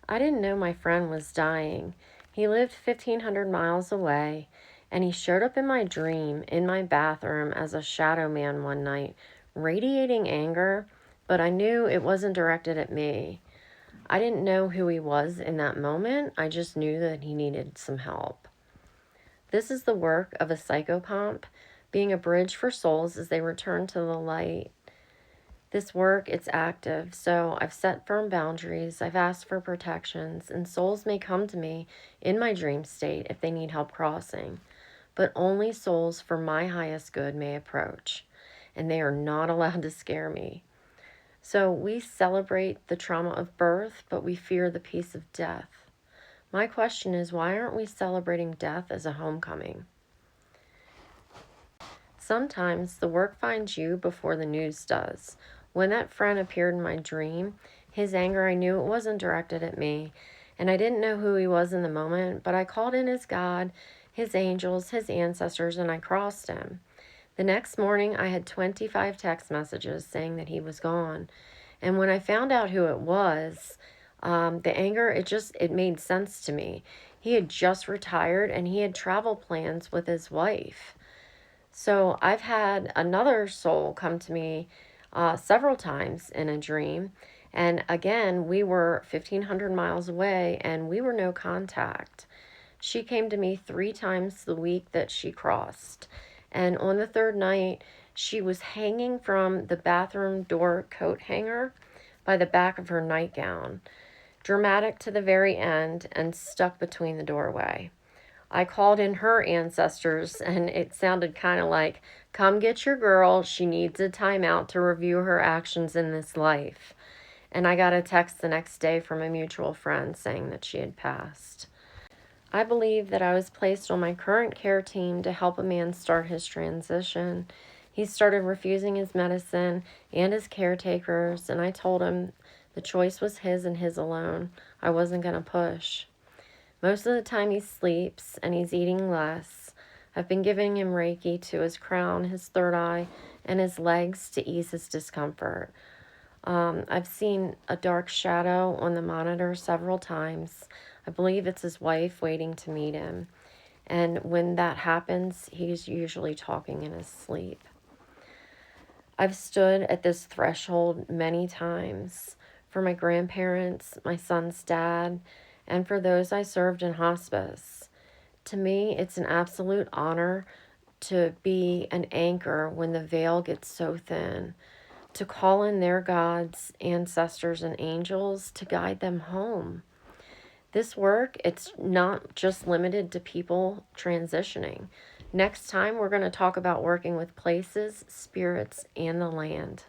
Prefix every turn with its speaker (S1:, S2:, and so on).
S1: I didn't know my friend was dying. He lived 1,500 miles away, and he showed up in my dream in my bathroom as a shadow man one night, radiating anger, but I knew it wasn't directed at me. I didn't know who he was in that moment. I just knew that he needed some help. This is the work of a psychopomp, being a bridge for souls as they return to the light. This work, it's active, so I've set firm boundaries, I've asked for protections, and souls may come to me in my dream state if they need help crossing. But only souls for my highest good may approach, and they are not allowed to scare me. So we celebrate the trauma of birth, but we fear the peace of death. My question is, why aren't we celebrating death as a homecoming? Sometimes the work finds you before the news does. When that friend appeared in my dream, his anger, I knew it wasn't directed at me, and I didn't know who he was in the moment, but I called in his God, his angels, his ancestors, and I crossed him. The next morning, I had 25 text messages saying that he was gone. And when I found out who it was, the anger, it made sense to me. He had just retired and he had travel plans with his wife. So I've had another soul come to me several times in a dream. And again, we were 1,500 miles away and we were no contact. She came to me 3 times the week that she crossed. And on the third night, she was hanging from the bathroom door coat hanger by the back of her nightgown, dramatic to the very end and stuck between the doorway. I called in her ancestors, and it sounded kind of like, come get your girl. She needs a timeout to review her actions in this life. And I got a text the next day from a mutual friend saying that she had passed. I believe that I was placed on my current care team to help a man start his transition. He started refusing his medicine and his caretakers, and I told him the choice was his and his alone. I wasn't going to push. Most of the time he sleeps and he's eating less. I've been giving him Reiki to his crown, his third eye, and his legs to ease his discomfort. I've seen a dark shadow on the monitor several times. I believe it's his wife waiting to meet him. And when that happens, he's usually talking in his sleep. I've stood at this threshold many times for my grandparents, my son's dad, and for those I served in hospice. To me, it's an absolute honor to be an anchor when the veil gets so thin, to call in their gods, ancestors, and angels to guide them home. This work, it's not just limited to people transitioning. Next time, we're going to talk about working with places, spirits, and the land.